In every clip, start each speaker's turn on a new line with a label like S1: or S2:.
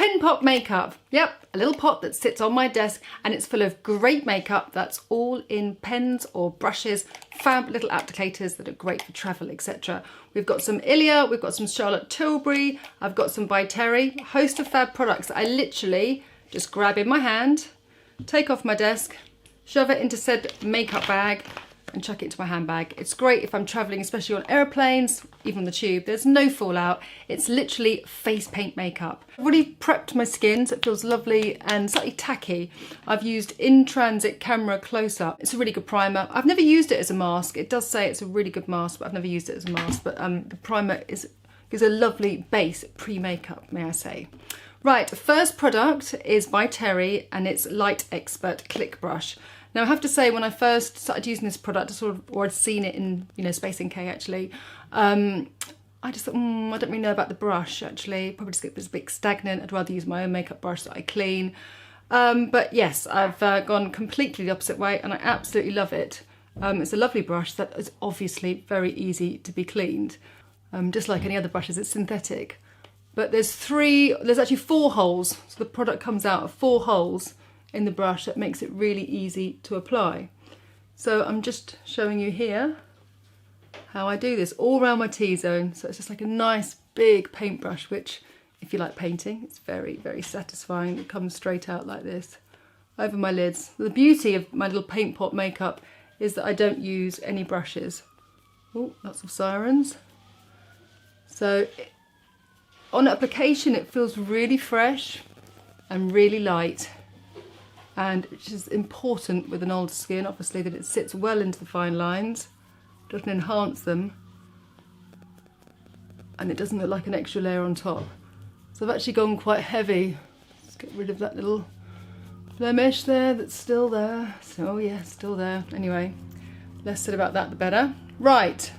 S1: pen pot makeup. Yep, a little pot that sits on my desk and it's full of great makeup that's all in pens or brushes, fab little applicators that are great for travel, etc. We've got some Ilia, we've got some Charlotte Tilbury, I've got some by Terry, a host of fab products that I literally just grab in my hand, take off my desk, shove it into said makeup bag and chuck it into my handbag. It's great if I'm traveling, especially on airplanes, even on the tube. There's no fallout. It's literally face paint makeup. I've already prepped my skin so it feels lovely and slightly tacky. I've used In Transit Camera Close-Up. It's a really good primer. I've never used it as a mask. It does say it's a really good mask, but I've never used it as a mask. But the primer gives a lovely base pre-makeup, may I say. Right, first product is by Terry and it's Light Expert Click Brush. Now I have to say, when I first started using this product, or I'd seen it in, Space NK actually, I just thought, I don't really know about the brush actually. Probably just get this bit stagnant. I'd rather use my own makeup brush that I clean. But yes, I've gone completely the opposite way and I absolutely love it. It's a lovely brush that is obviously very easy to be cleaned. Just like any other brushes, it's synthetic. But there's actually 4 holes. So the product comes out of 4 holes in the brush that makes it really easy to apply. So I'm just showing you here how I do this all around my T-zone. So it's just like a nice big paintbrush, which if you like painting, it's very, very satisfying. It comes straight out like this over my lids. The beauty of my little paint pot makeup is that I don't use any brushes. Oh, lots of sirens. So on application, it feels really fresh and really light. And which is important with an older skin, obviously, that it sits well into the fine lines, doesn't enhance them, and it doesn't look like an extra layer on top. So I've actually gone quite heavy. Let's get rid of that little blemish there that's still there. So, oh yeah, still there. Anyway, less said about that the better. Right,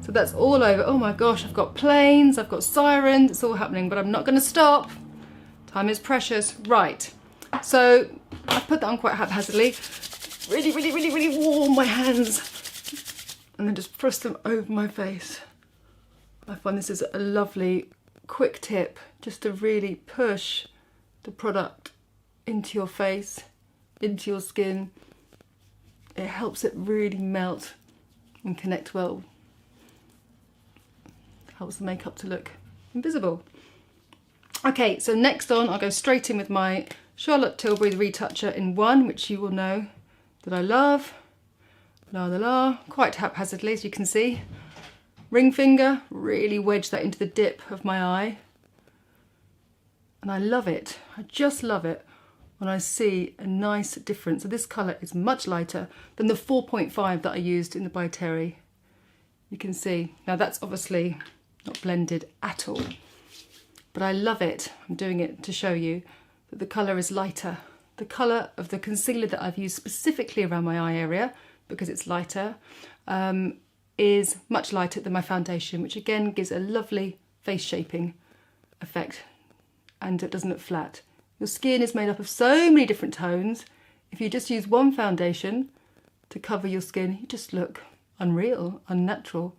S1: so that's all over. Oh my gosh, I've got planes, I've got sirens, it's all happening, but I'm not going to stop. Time is precious. Right. So I put that on quite haphazardly, really warm my hands and then just press them over my face. I find this is a lovely quick tip just to really push the product into your face, into your skin. It helps it really melt and connect well. Helps the makeup to look invisible. Okay, so next on I'll go straight in with my Charlotte Tilbury the Retoucher in 1, which you will know that I love. La la la, quite haphazardly as you can see. Ring finger, really wedge that into the dip of my eye. And I love it, I just love it when I see a nice difference. So this colour is much lighter than the 4.5 that I used in the By Terry. You can see, now that's obviously not blended at all, but I love it. I'm doing it to show you that the colour is lighter. The colour of the concealer that I've used specifically around my eye area, because it's lighter, is much lighter than my foundation, which again gives a lovely face shaping effect and it doesn't look flat. Your skin is made up of so many different tones. If you just use one foundation to cover your skin, you just look unreal, unnatural.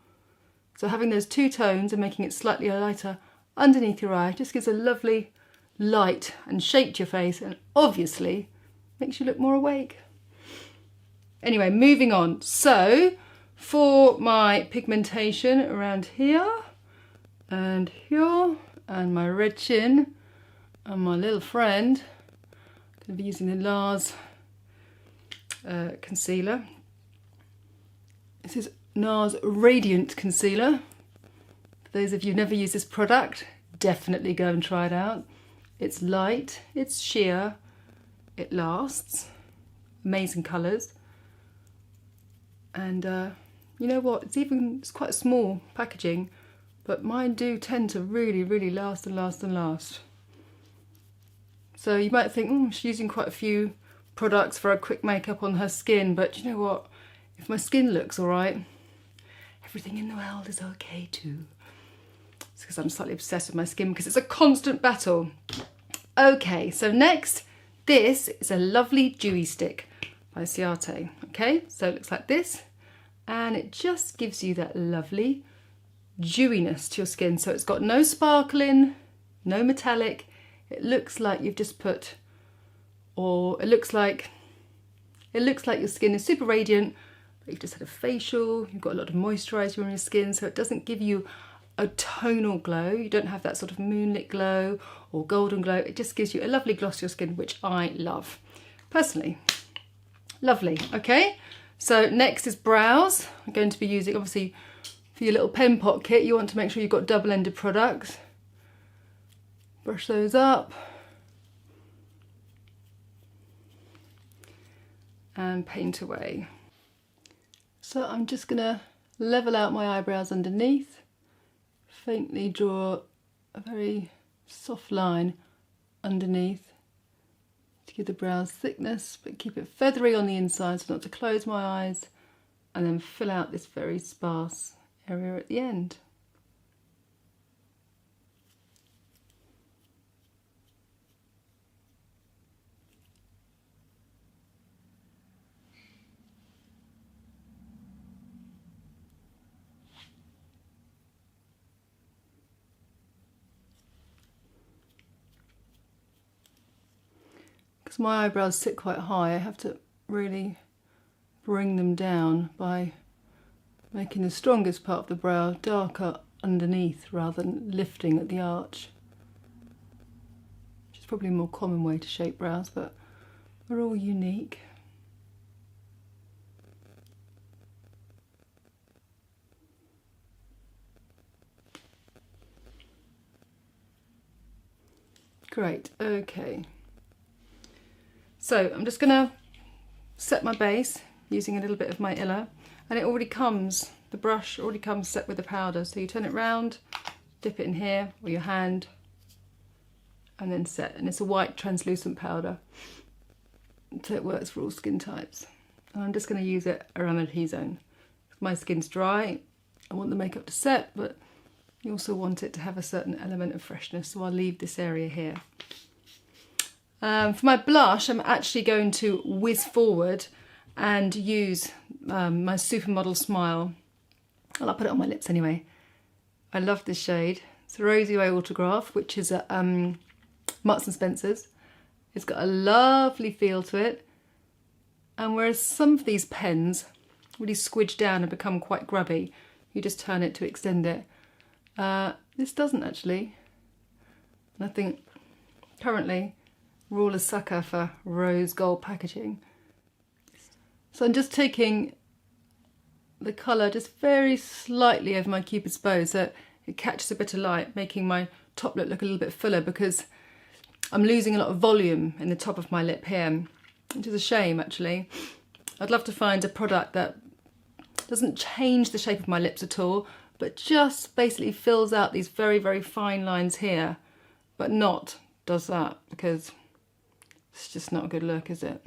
S1: So having those 2 tones and making it slightly lighter underneath your eye just gives a lovely light and shape to your face and obviously makes you look more awake. Anyway, moving on. So for my pigmentation around here and here and my red chin and my little friend, I'm going to be using the Nars Concealer. This is Nars Radiant Concealer. For those of you who've never used this product, definitely go and try it out. It's light, it's sheer, it lasts, amazing colours, and you know what, it's quite small packaging, but mine do tend to really last and last and last. So you might think, she's using quite a few products for a quick makeup on her skin, but you know what, if my skin looks alright, everything in the world is okay too. It's because I'm slightly obsessed with my skin because it's a constant battle. Okay, so next, this is a lovely dewy stick by Ciate. Okay, so it looks like this, and it just gives you that lovely dewiness to your skin. So it's got no sparkling, no metallic. it looks like you've just put, or it looks like your skin is super radiant, but you've just had a facial, you've got a lot of moisturiser on your skin, so it doesn't give you a tonal glow. You don't have that sort of moonlit glow or golden glow. It just gives you a lovely gloss to your skin, which I love personally. Lovely. Okay, so next is brows. I'm going to be using, obviously, for your little pen pot kit, you want to make sure you've got double-ended products. Brush those up. And paint away. So I'm just gonna level out my eyebrows underneath, faintly draw a very soft line underneath to give the brows thickness, but keep it feathery on the inside so not to close my eyes, and then fill out this very sparse area at the end. Because my eyebrows sit quite high, I have to really bring them down by making the strongest part of the brow darker underneath rather than lifting at the arch. Which is probably a more common way to shape brows, but we're all unique. Great, okay. So I'm just gonna set my base using a little bit of my Illa, and it already comes, the brush already comes set with the powder. So you turn it round, dip it in here or your hand, and then set. And it's a white translucent powder, so it works for all skin types. And I'm just gonna use it around the T-zone. My skin's dry, I want the makeup to set, but you also want it to have a certain element of freshness, so I'll leave this area here. For my blush, I'm actually going to whiz forward and use my Supermodel Smile. Well, I'll put it on my lips anyway. I love this shade. It's a Rosy Ray Autograph, which is at Marks and Spencer's. It's got a lovely feel to it. And whereas some of these pens really squidge down and become quite grubby, you just turn it to extend it. This doesn't actually. And I think currently we're all a sucker for rose gold packaging. So I'm just taking the colour just very slightly over my Cupid's bow so it catches a bit of light, making my top lip look a little bit fuller, because I'm losing a lot of volume in the top of my lip here, which is a shame actually. I'd love to find a product that doesn't change the shape of my lips at all, but just basically fills out these very, very fine lines here, but not does that, because it's just not a good look, is it?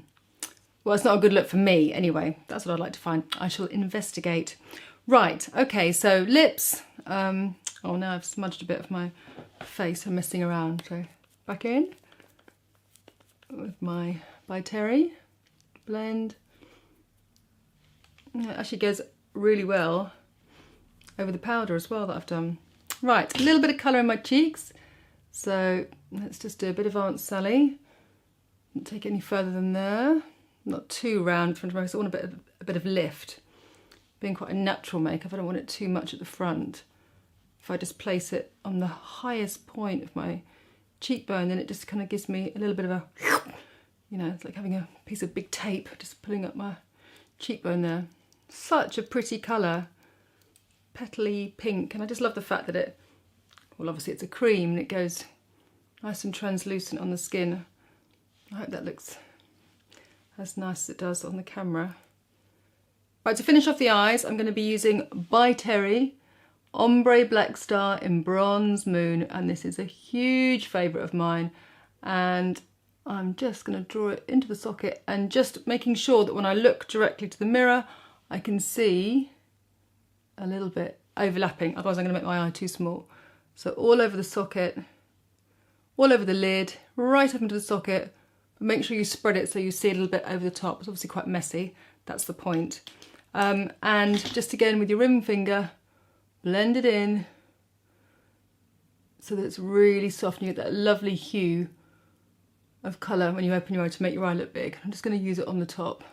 S1: Well, it's not a good look for me anyway. That's what I'd like to find. I shall investigate. Right, okay, so lips. Oh, now I've smudged a bit of my face. I'm messing around. So back in with my By Terry blend. It actually goes really well over the powder as well that I've done. Right, a little bit of colour in my cheeks. So let's just do a bit of Aunt Sally. Don't take it any further than there. Not too round in front of my face. I want a bit of lift. Being quite a natural makeup, I don't want it too much at the front. If I just place it on the highest point of my cheekbone, then it just kind of gives me a little bit of a, you know, it's like having a piece of big tape just pulling up my cheekbone there. Such a pretty colour. Petally pink, and I just love the fact that it, well, obviously it's a cream and it goes nice and translucent on the skin. I hope that looks as nice as it does on the camera. Right, to finish off the eyes, I'm going to be using By Terry Ombre Black Star in Bronze Moon, and this is a huge favourite of mine, and I'm just going to draw it into the socket and just making sure that when I look directly to the mirror I can see a little bit overlapping, otherwise I'm going to make my eye too small. So all over the socket, all over the lid, right up into the socket, but make sure you spread it so you see a little bit over the top. It's obviously quite messy, that's the point. And just again with your ring finger, blend it in so that it's really soft and you get that lovely hue of colour when you open your eye to make your eye look big. I'm just going to use it on the top.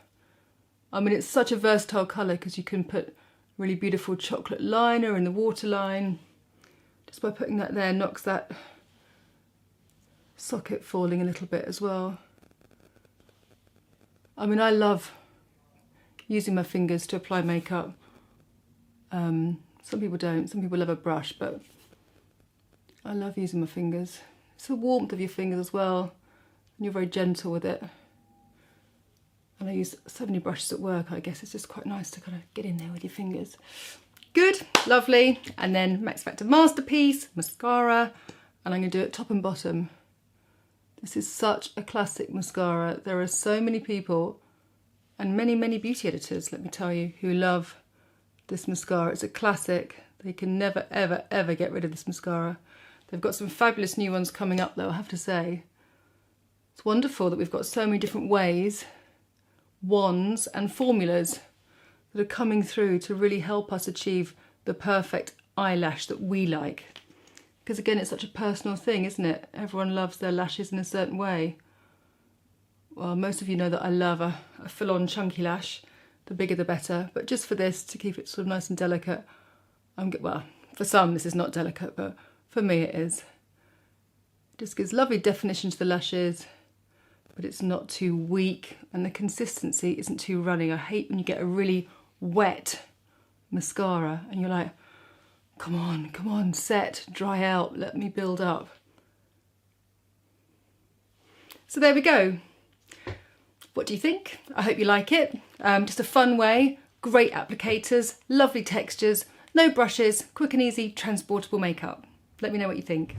S1: I mean, it's such a versatile colour because you can put really beautiful chocolate liner in the waterline. Just by putting that there knocks that socket falling a little bit as well. I mean, I love using my fingers to apply makeup. Some people don't, some people love a brush, but I love using my fingers. It's the warmth of your fingers as well, and you're very gentle with it. And I use so many brushes at work, I guess it's just quite nice to kind of get in there with your fingers. Good, lovely. And then Max Factor Masterpiece, mascara, and I'm going to do it top and bottom. This is such a classic mascara. There are so many people, and many, many beauty editors, let me tell you, who love this mascara. It's a classic. They can never, ever, ever get rid of this mascara. They've got some fabulous new ones coming up though, I have to say. It's wonderful that we've got so many different ways, wands and formulas that are coming through to really help us achieve the perfect eyelash that we like. Because again, it's such a personal thing, isn't it? Everyone loves their lashes in a certain way. Well, most of you know that I love a full-on chunky lash. The bigger the better. But just for this, to keep it sort of nice and delicate, well, for some this is not delicate, but for me it is. It just gives lovely definition to the lashes, but it's not too weak, and the consistency isn't too runny. I hate when you get a really wet mascara and you're like, come on, set, dry out, let me build up. So there we go. What do you think? I hope you like it. Just a fun way, great applicators, lovely textures, no brushes, quick and easy transportable makeup. Let me know what you think.